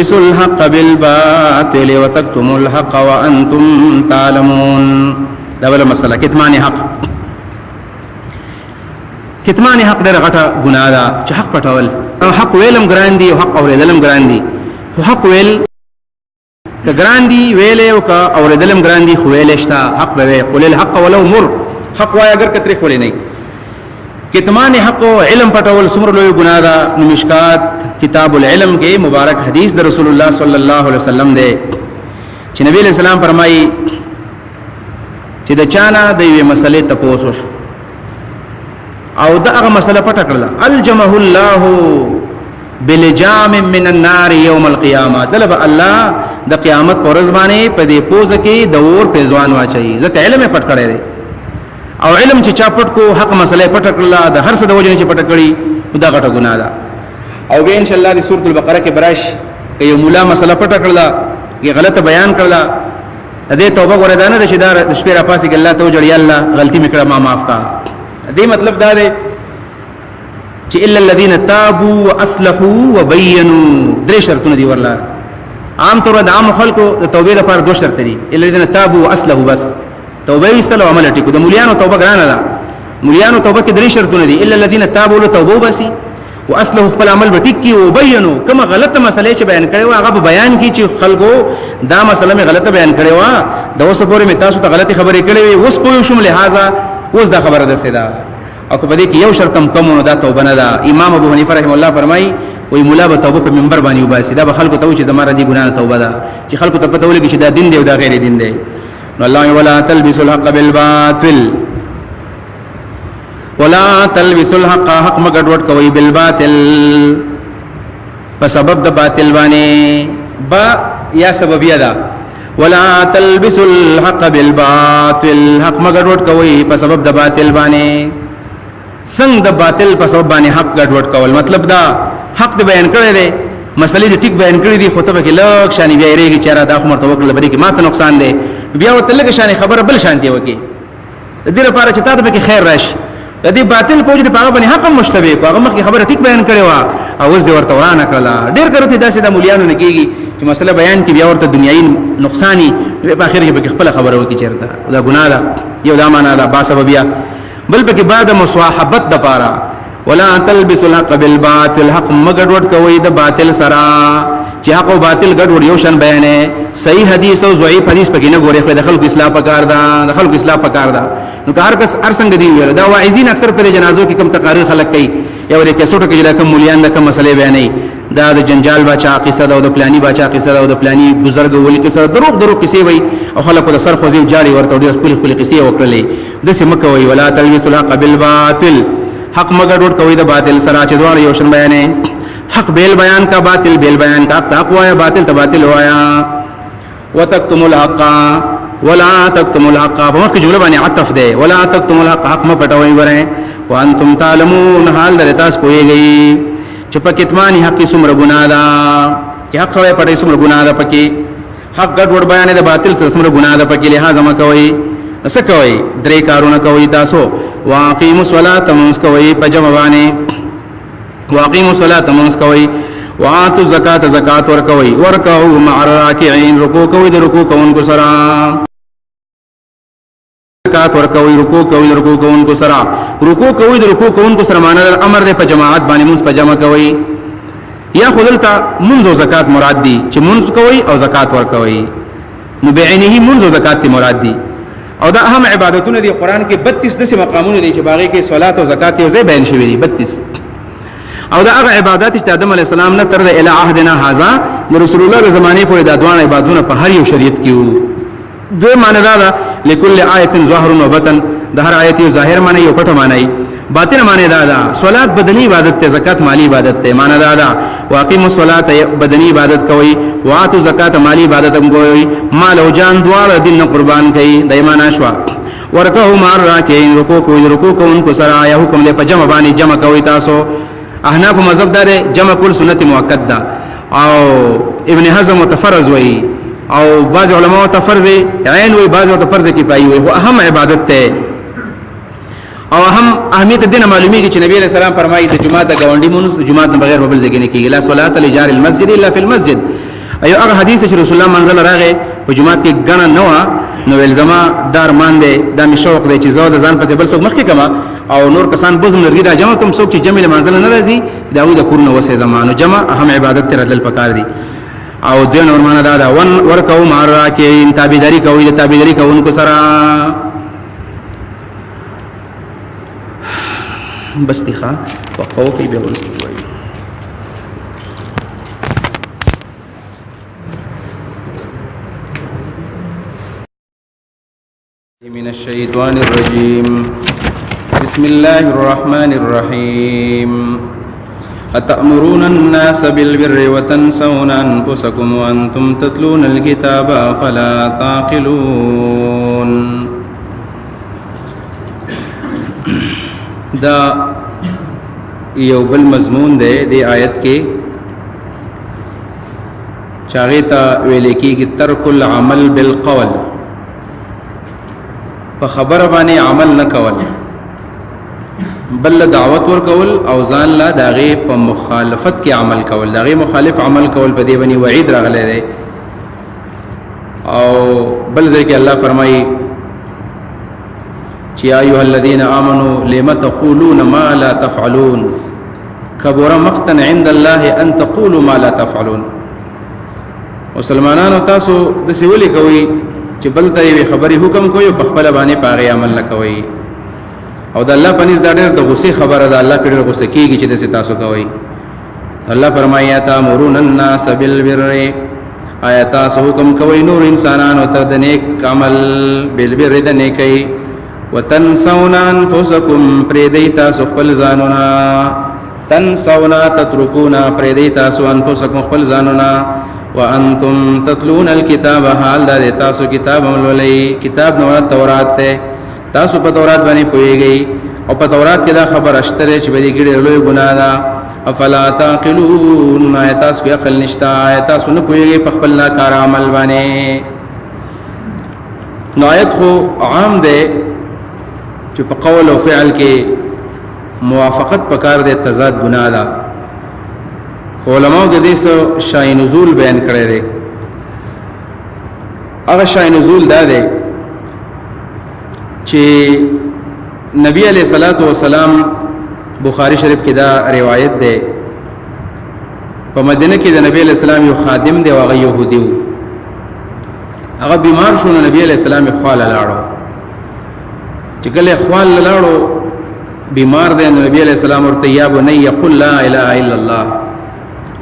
تلبسوا الحق بالباطل وتكتموا الحق وانتم تعلمون. دا بل مسله کتمان حق. کتمان حق ډېر غټه ګناه ده چې حق پټول. حق ویلم ګران دي او حق اورېدلم ګران دي. خو حق ویل که ګران دي ویلې او که اورېدلم ګران دي خو ویلې شته حق به وي. قل الحق ولو مر. حق وای اگر کترې خولې نه. کتمان حق او علم پټول څومره لوی ګناه ده. مشکات کتاب العلم کې مبارک حدیث د رسول الله صلی الله علیه وسلم ده چې نبی علیہ السلام فرمایي چې د چانه د یوې مسلې تپوس وشو او دا هغه مسله پټه کړله الجمه الله بلجام من النار يوم القيامه. طلب الله د قیامت پر ورځ باندې په دې پوزه کې د اور په ځوان واچي ځکه علم پټ کړی دی او علم چې چا پټ کو حق مسله پټ کړله د هر څه د وجه چې پټ کړی دا غټه ګناه ده. او به ان شاء الله د سورۃ البقره کې براش کې یو مولا مسله پټ کړله کې غلط بیان کړله دې توبه غوړدانه د شدار د شپې را پاسې کې الله ته وجړی الله غلطي میکړه ما معاف کا. دې مطلب دا دی چې الا الذين تابوا واصلحوا وبينوا درې شرطونه دي ورلا. عام طور د عام خلکو د توبې لپاره دوه شرط دي الا الذين تابوا واصلحوا بس توبه وستلو عمل ټیکو. د مليانو توبه ګرانه ده. مليانو توبه کې درې شرطونه دي الا الذين تابوا له توبه بسي واصله خپل عمل بټیک کی او بیانو کما غلطه مسلې چې بیان کړي وا هغه بیان کی چې خلکو دا مسله می غلطه بیان کړي وا د اوس پورې می تاسو ته غلطي خبرې کړې وي اوس پوه شوم لہذا اوس دا خبره ده سیدا او په دې کې یو شرط کم نو دا توبه نه ده. امام ابو حنیفه رحم الله فرمایي وی مولا به توبه په منبر باندې وباسي دا به خلکو ته چې زماره دي ګناه توبه ده چې خلکو ته پته ولګي چې دا دین دی او دا غیر دین دی. نو الله ولا تلبسوا الحق بالباطل ولا تلبسوا الحق حق مګډوډ کوي بالباطل په سبب د باطل باندې با یا سبب یا دا ولا تلبسوا الحق بالباطل حق مګډوډ کوي په سبب د باطل باندې. څنګه د باطل په سبب باندې حق ګډوډ کول مطلب دا حق د بیان کړی دی مسلې د ټیک بیان کړی دی خطبه کې لږ شانی بیا ریږي چې را دا خو مرتبه کړل بری کې ماته نقصان دی بیا وته لږ شانی خبره بل شانتي وکي د دې لپاره چې تاسو به کې خیر راشي. د دې باطل پوجي په هغه باندې حق مشتبه کو هغه مخکې خبره ټیک بیان کړي وا او اوس دې ورته ورانه کړله. ډېر کړه داسې د مليانو نه کېږي چې مسله بیان کې بیا ورته دنیايي نقصانی په اخر کې به خپل خبره وکي چیرته دا ګناه ده. یو دا معنا ده با سببیا بل به کې بعد مصاحبت د پاره ولا تلبسوا الحق بالباطل حق مګډوډ کوي د باطل سره چې حق او باطل ګډوډ یو شان بیانې صحیح حدیث او ضعیف حدیث پکې نه ګوري خو د خلکو اصلاح پکار ده د خلکو اصلاح پکار ده. نو هر کس هر څنګه دی ویل دا واعظین اکثر په جنازو کې کم تقاریر خلک کوي یو لري کیسټو کې لکه مليان د کوم مسلې بیانې دا د جنجال بچا قصه ده او د پلاني بچا قصه ده او د پلاني بزرګ ولي قصه دروغ قصې وي او خلکو د سر خوځي جاري ورته ډېر خپل قصې وکړلې د سیمه کوي ولا تلبسوا الحق بالباطل حق مګډوډ کوي د باطل سره چې دوه یو شن بیانې حق بیل بیان کا باطل بیل بیان کا حق وایا باطل ته باطل وایا. وتكتموا الحق ولا تكتموا الحق په مخکې جمله باندې عطف ده ولا تكتموا الحق حق م پټوي وره وانتم تعلمون حال در تاسو کویږي چې په کتمان حق څومره ګناه ده چې حق وای پټي څومره ګناه ده پکې حق ګډوډ بیان د باطل سره څومره ګناه ده پکې لہذا ما کوي څه کوي درې کارونه کوي تاسو واقيموا الصلاه منس کوي په جمع باندې واقيموا الصلاه منس کوي واتوا الزکات زکات ورکوي مع الراکعين رکوع کوي د رکوع کوونکو سره زکات ورکوي رکوع کوي د رکوع کوونکو سره رکوع کوي د رکوع کوونکو سره معنی امر د په جماعت باندې منس په جمع کوي یا خودلتا منځ او زکات مراد دي چې منځ کوي او زکات ورکوي مبعینه منځ او زکات مراد دي او دا اهم عبادتونه دي. قران کې 32 دسه مقامونه دي چې باغې کې صلات او زکات یو ځای بیان شوی دي 32 او دا هغه عبادت چې آدم علی السلام نه تر د اله عهدنا هاذا رسول الله د زمانه پورې دا دوه عبادتونه په هر یو شریعت کې وو. دوی معنی دا لكل آیت ظاهر و باطن د هر آیت یو ظاهر معنی یو پټ معنی باطن معنی دا صلات بدنی عبادت ته زکات مالی عبادت ته معنی دا واقیم الصلاه بدنی عبادت کوي واتو زکات مالی عبادت هم کوي مال او جان دواړه دین قربان کوي دایمانه شوا ورکو مار راکین رکوع کوونکو سره یا حکم له په جمع باندې جمع کوي تاسو. احناف مذهب دار جمع کول سنت مؤکد ده او ابن حزم متفرض وي او بعض علماء ته فرض عین وي بعض ته فرض کفایي وي. هو اهم عبادت ته او اهم اهمیت دینه معلومیږي چې نبی علیہ السلام فرمایي د جمعه د غونډې مونږ د جمعه نه بغیر بل ځای نه کیږي لا صلاه لجار المسجد الا فی المسجد ایو هغه حدیث چې رسول الله منزل راغې په جمعات کې غنا نه وا نو الزما دار مان دي د مشوق دی چې زو د ځان په بل څوک مخکې کما او نور کسان بوزم لرګي دا جمع کوم څوک چې جمع منزل نه راځي داوود کورن وسه زمانو جمع اهم عبادت تر دل پکار دي او دین ورمانه دا ون ورکو مارا کې تابعداري کوي د تابعداري کوونکو سره بس دي ښا وقوفي به ورستوي من الشيطان الرجيم بسم الله الرحمن الرحيم أتأمرون الناس بالبر وتنسون أنفسكم وأنتم تتلون الكتاب فلا تعقلون دا یو بل مضمون دی آیت کې چاغیتا ویل کېږي ترک العمل بالقول په خبره باندې عمل نه کول بل دعوت ور کول او ځان لا داغه په مخالفت کې عمل کول داغه مخالف عمل کول په دې باندې وعید راغلی دی او بل ځکه الله فرمایي چې ایها الذين امنوا لم تقولون ما لا تفعلون كبر مقتا عند الله ان تقولوا ما لا تفعلون مسلمانانو تاسو د سیولې کوي چې بل ته وی خبري حکم کوي په خپل باندې پاغي عمل نه کوي او د الله پنځ دا ډېر د غصه خبره ده الله کډر غصه کیږي چې د تاسو کوي الله فرمایا تامرون الناس بالبر آیات حکم کوي نور انسانانو ته د نیک عمل بالبر د نیکي وتنسون انفسکم پریدیتا خپل ځانونه تنسون تتركون پریدیتا انفسکم خپل ځانونه وانتم تتلون الكتاب حال دا تاسو کتاب مولوی کتاب نو تورات ته تاسو په تورات باندې پويږئ او په تورات کې دا خبر اشتره چې به دې ګډه لوی ګناه ده افلا تعقلون تاسو عقل نشتا تاسو نه پويږئ په خپل کار عمل باندې نو آیت خو عام ده چې په قول او فعل کې موافقت پکار ده تضاد ګناه ده علماء د دې سو شای نزول بیان کړی دی هغه شای نزول دا دی چې نبی علیہ الصلوۃ والسلام بخاری شریف کې دا روایت ده په مدینه کې د نبی علیہ السلام یو خادم دی هغه يهودي و هغه بیمار شو نبی علیہ السلام خپل لاړو چې کله خپل لاړو بیمار دی نبی علیہ السلام ورته یا بني يقول لا اله الا الله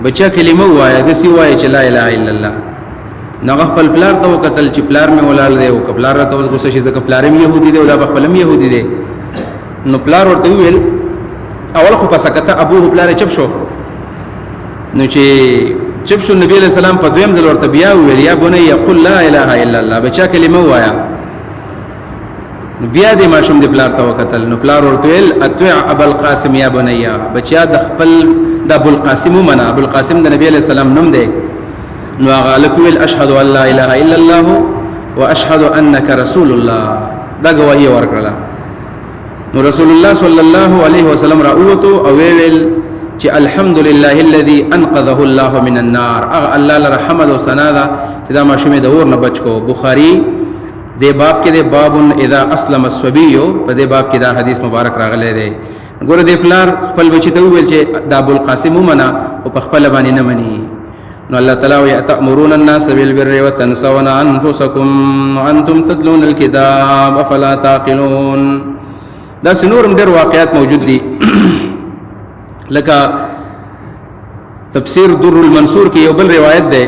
بچا کلمه وایا د سی وای چې لا اله الا الله نو خپل پلار ته وکتل چې پلار مې ولال دی او پلار ته اوس غوسه شي ځکه پلار مې يهودي دی او دا خپل مې يهودي دی نو پلار ورته ویل اول خو پسکته ابوه پلار چپ شو نو چې چپ شو نبی علیہ السلام په دویم ځل ورته بیا ویل یا بني يقول لا اله الا الله بچا کلمه وایا نو بیا دې ماشوم دې پلار ته وکتل نو پلار ورته ویل اتع ابو القاسم یا بنيا بچا د خپل د ابو القاسم منا ابو القاسم د نبی علیہ السلام نوم دی نو غالک ویل اشهد ان لا اله الا الله واشهد انك رسول الله دا گواہی ورکړه نو رسول الله صلی الله علیه وسلم راوته او ویل چې الحمد لله الذي انقذه الله من النار الله لرحمت او ثنا دا چې دا ماشومه د اور نه بچ کو بخاری دې باب کې دې باب اذا اسلم الصبي په دې باب کې دا حدیث مبارک راغلی دی ګوره دې پلار خپل بچی ته ویل چې د ابو القاسم منا او په خپل باندې نه مني نو الله تعالی وی تأمرون الناس بالبر وتنسون انفسكم وانتم تتلون الكتاب افلا تعقلون دا سنورم ډېر واقعات موجود دي لکه تفسیر در المنصور کې یو بل روایت ده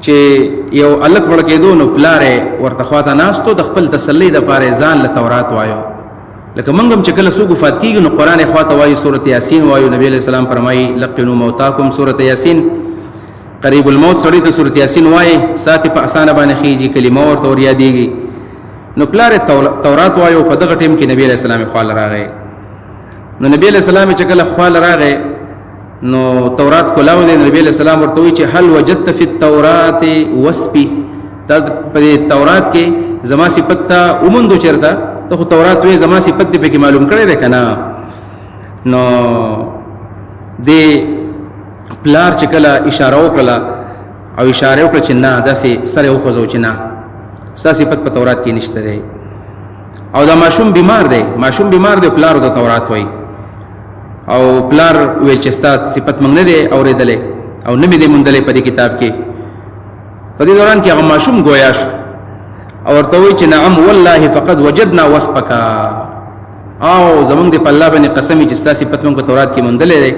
چې یو الک ورکېدو نو پلاره ورته خواته ناستو د خپل تسلی د پاره ځان له تورات وایو لکه منګم چې کله سوق وفات کیږي نو قران خواته وایي سورته یاسین وایو نبی علیہ السلام فرمایي لقنوا موتاکم سورته یاسین قریب الموت سړی ته سورته یاسین وایي ساتي په اسانه باندې خيږي کلمه ورته ور یادېږي نو پلاره تورات وایو په دغه ټیم کې نبی علیہ السلام خپل راغی نو نبی علیہ السلام چې کله خپل راغی نو تورات کولاو دی نبی علیہ السلام ورته وی چې هل وجدت فی التورات وصفی دا په تورات کې زما صفت اومندو چرته ته تورات وی زما صفت دې په معلوم کړی ده کنه نو دې پلار چې کله اشاره وکړه او اشاره وکړه چې نه داسې سره وخوځو چې نه ستا صفت په تورات کې نشته دی او دا ماشوم بیمار دی پلار د تورات وای او پلار ویل چې ستا صفت موږ نه دی اورېدلې او نه مې دی موندلې په دې کتاب کې په دې دوران کې هغه ماشوم گویا شو او ورته وایي چې نعم والله فقد وجدنا وصفك او زمونږ د په الله باندې قسم چې ستا صفت موږ په تورات کې موندلې دی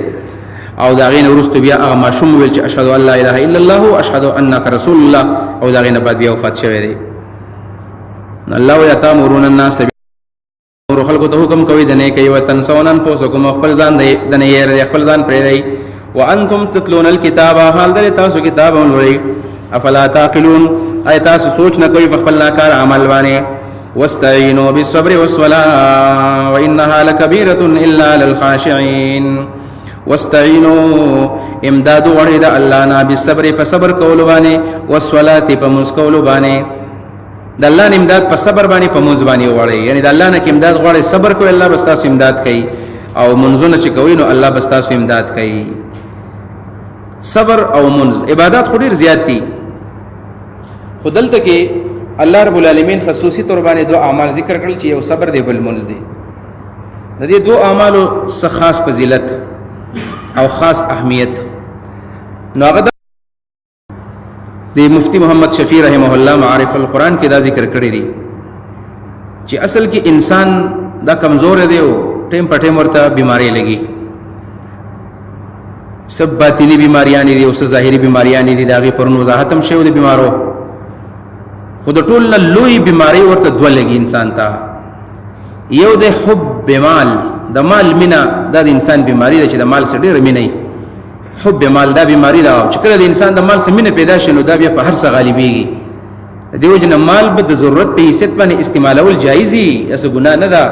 او دا غینه وروسته بیا هغه ماشوم ویل چې اشهد ان لا اله الا الله واشهد انك رسول الله او دا غینه بعد بیا وفات شوی دی الله یتامرون الناس نور خلق ته حکم کوي د نه کوي وتنسون انفسکم خپل ځان د نه یې خپل ځان پرې دی وانتم تتلون الكتاب حال در تاسو کتاب ولولئ افلا تعقلون اي تاسو سوچ نه کوي په خپل کار عمل باندې واستعينوا بالصبر والصلاه وانها لكبيره الا للخاشعين واستعينوا امداد ورید الله نا بالصبر فصبر کول باندې والصلاه په مسکول باندې د الله امداد په صبر باندې په موز باندې وړي یعنی د الله نه امداد غواړي صبر کوي الله بس تاسو امداد کوي او منځونه چې کوي نو الله بس تاسو امداد کوي صبر او منز عبادت خو ډیر زیات دي خدلته کې الله رب العالمین خصوصي تور باندې دوه اعمال ذکر کړل چې یو صبر دی بل منز دی د دې دوه اعمالو څخه خاص فضیلت او خاص اهمیت نو هغه د مفتی محمد شفیع رحمه الله معارف القرآن کې دا ذکر کړی دی چې اصل کې انسان دا کمزور دی او ټیم په ټیم ورته بیماری لګي سب باطنی بیماریاں دي او ظاهري بیماریاں دي داغه پر وضاحت هم شوی د بیمارو خود ټول لوی بیماری ورته دوه لګي انسان ته یو د حب مال د مال مینا د انسان بیماری ده چې د مال سره ډېر مینه حب مال دا بیماری ده چې کله د انسان د مال سره مینه پیدا شي نو دا بیا په هر څه غالبيږي دیو جن مال به د ضرورت په حیثیت باندې استعمالول جایزي اس ګناه نه ده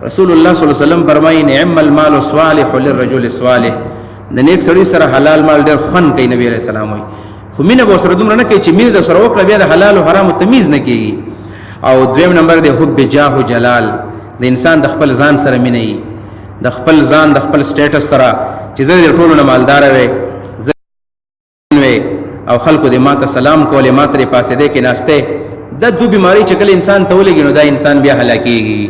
رسول الله صلی الله علیه وسلم فرمایي نعم المال الصالح للرجل الصالح د نیک سړي سره حلال مال ډېر خون کوي نبی عليه السلام وي خو مینه به سره دومره نه کوي چې مینه د سره وکړه بیا د حلال او حرام تمیز نه کوي او دویم نمبر دی حب جاه و جلال د انسان د خپل ځان سره مینه ای د خپل ځان د خپل سټیټس سره چې زه د ټولو نه مالدار وې او خلکو د ماته سلام کولې ماته پاسې دې کې ناشته د دو بیماری چې کله انسان ته ولګي نو دا انسان بیا هلاکیږي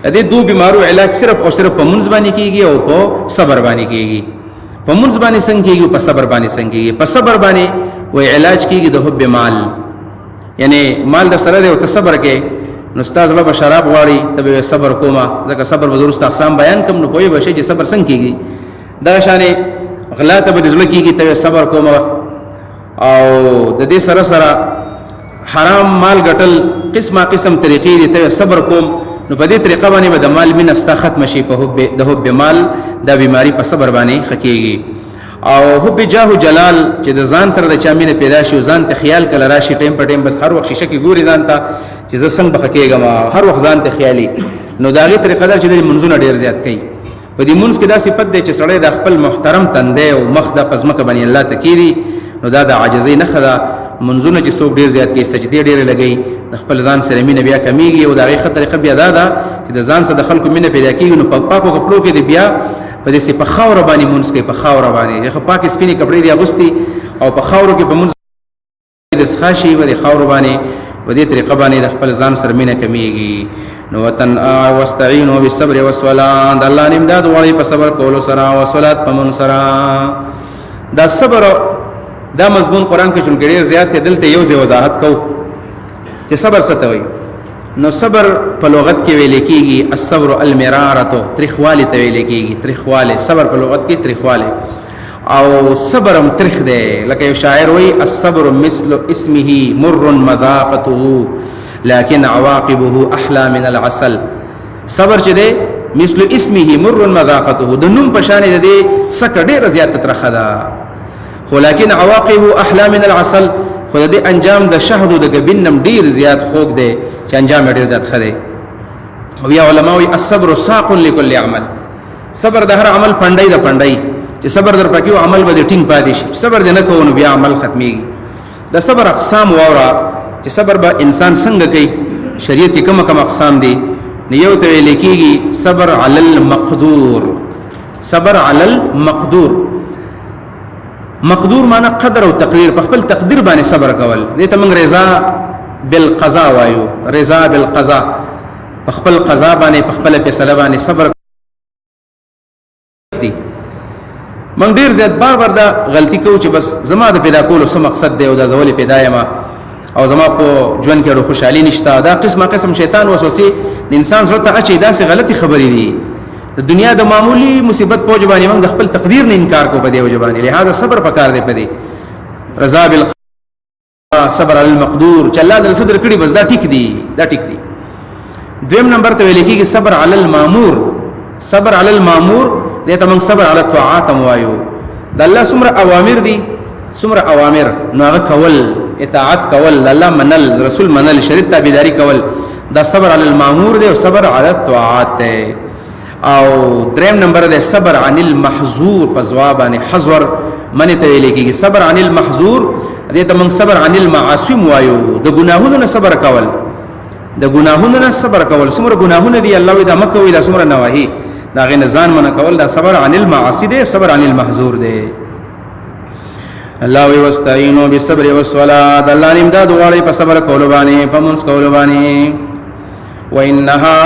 د دې دو بیمارو علاج صرف او صرف په منځ باندې کیږي او په صبر باندې کیږي په منځ باندې څنګه کیږي په صبر باندې څنګه کیږي په صبر باندې وای علاج کیږي د حب مال یعنی مال د سره او تصبر کې نو استاد له شراب غواړي ته صبر کوما ځکه صبر به درست اقسام بیان کوم نو کوی بشي چې صبر څنګه کیږي دا شانه غلا ته به ځل کیږي ته صبر کوما او د دې سره سره حرام مال ګټل قسمه قسم طریقې دي ته صبر کوم نو په دې طریقه باندې به د مال من است ختم شي په حب د حب مال د بیماری په صبر باندې خکېږي او حب جاه جلال چې د ځان سره د چامینه پیدا شي ځان ته خیال کله راشي ټیم په ټیم بس هر وخت شي کې ګوري ځان ته چې زه څنګه بخکېږم هر وخت ځان ته خیالي نو دا غي طریقه ده چې د منځونه ډیر زیات کوي په دې منځ کې دا صفت دی چې سړی د خپل محترم تندې او مخ د پزمکه باندې الله تکيري نو دا د عاجزۍ نه خدا منځونه چې څوک ډیر زیات کوي سجدي ډیر لګي د خپل ځان سره مینه بیا کمیږي او دا غي طریقه بیا دا ده چې د ځان سره د خلکو مینه پیدا کیږي نو په پاکو کپړو کې دی بیا په دې په خاور باندې مونږ کې په خاور باندې خو پاک سپینې کپړې دی اغوستي او په خاورو کې په مونږ د ښاشي و د خاور باندې و دې طریقه باندې د خپل ځان سره مینه کمیږي نو وتن واستعینوا بالصبر والصلاه د الله امداد غواړي په صبر کولو سره او صلات په مون سره دا صبر دا مضمون قران کې چونګړي زیات دلته یو ځای وضاحت کو چې صبر څه ته وایي نو صبر په لغت کې ویل کېږي الصبر المراره ترخواله ته ویل کېږي ترخواله صبر په لغت کې ترخواله او صبرم ترخ دی لکه یو شاعر وایي الصبر مثل اسمه مر مذاقته لكن عواقبه احلى من العسل صبر چې دی مثل اسمه مر مذاقته د نوم په شان دی سکه ډیر زیات ترخه ده خو لكن عواقبه احلى من العسل خو د انجام د شهد د غبنم ډیر زیات خوږ دی چې انجام ډیر زیات خره او یا علماوی الصبر ساق لكل عمل صبر د هر عمل پندای د پندای چې صبر در پکې عمل به ټینګ پاتې شي صبر دې نه کوو بیا عمل ختميږي د صبر اقسام وورا چې صبر به انسان څنګه کوي شریعت کې کوم اقسام دي نیو ته لیکيږي صبر علی المقدور صبر علی المقدور مقدور معنا قدر او تقدیر په خپل تقدیر باندې صبر کول دې ته موږ رضا بالقضاء وایو رضا بالقضاء په خپل قضا باندې په خپل فیصله باندې صبر دي موږ ډیر زیات بار دا غلطي کوو چې بس زما د پیدا کولو څه مقصد دی او دا زول پیدا یم او زما په ژوند کې خوشحالي نشته دا قسم شیطان وسوسه د انسان زړه ته اچي دا سه غلطي خبرې دي د دنیا د معمولی مصیبت په وجه باندې موږ د خپل تقدیر نه انکار کو په دې وجه باندې لہذا صبر پکار دی په دې رضا بالقضاء صبر علی المقدور چې الله د صدر کړي بس دا ټیک دی دویم نمبر ته ویل کېږي صبر علی المامور دې ته موږ صبر علی الطاعات موایو د الله څومره اوامر دي څومره اوامر نو هغه کول اطاعت کول الله منل رسول منل شریعت تابعداري کول دا صبر علی المامور دی او صبر علی الطاعات دی او دریم نمبر ده صبر عن المحظور په ځوابانه حذر منه ته ویل کېږي صبر عن المحظور دې ته موږ صبر عن المعاصي وایو د ګناهونو نه صبر کول څومره ګناهونه دي الله دا مکه وي دا څومره نواهي دا غي نزان منه کول دا صبر عن المعاصي ده صبر عن المحظور ده الله وی واستعینوا بالصبر والصلاه الله نیم دا دواړي په صبر کول باندې په منځ کول باندې وانها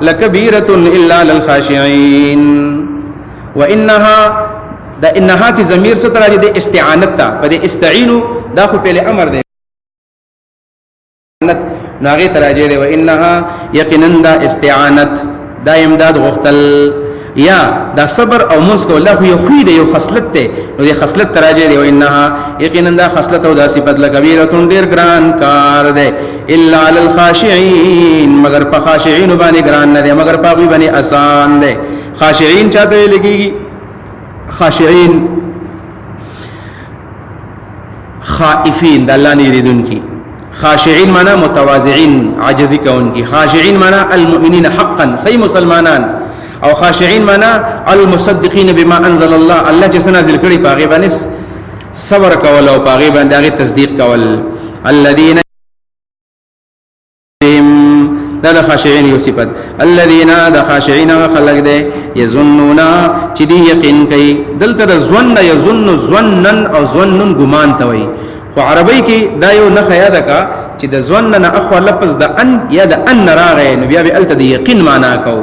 لكبيره الا للخاشعين وانها دا انها کی ضمیر ستر راځي د استعانت ته په دې استعینوا دا خو په امر دی ناغه تراجه دی وانها یقینا دا استعانت دا امداد غختل یا دا صبر او منځ کو الله یو خو دی یو خصلت ته نو دې خصلت تراجه دی وانها یقینا دا خصلت او دا صفت لکبیره ډیر ګران کار دی الا على الخاشعين مگر په خاشعين باندې ګران نه دی مگر په غوي باندې آسان دی خاشعين چاته لګيږي خاشعين خائفين د الله نه یریدونکي خاشعين معنا متواضعين عاجزي کوونکي خاشعين معنا المؤمنين حقا صحیح مسلمانان او خاشعين معنا المصدقين بما انزل الله چې نازل کړي پاغي باندې صبر کول او پاغي باندې تصدیق کول الذين دا خاشعين یوسفت الذين دا خاشعين خلق دي يظنون چې دي یقین کوي دلته ظن يظن ظنن او ظنن ګمان توي خو عربی کې دا یو نه خیا ده کا چې د ظن نه اخو لفظ د ان یا د ان راغی نو بیا به الته د یقین معنا کو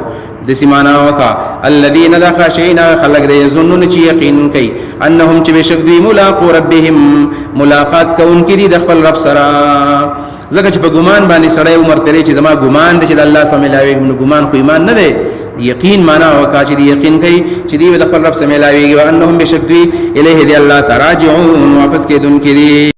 د سیمانا وکا الذين لا خاشعين خلق دي يظنون چې یقین کوي انهم چې بشک دی ملاقات ربهم ملاقات کوونکې دي د خپل رب سره زکه چې په ګمان باندې سړی عمر تیرې چې زما ګمان دي چې د الله سره ملاوي ګمان خو ایمان نه دی یقین معنا وکا چې یقین کوي چې دی د خپل رب سره ملاوي او انهم بشک دی الیه دی الله تراجعون واپس کېدونکې دي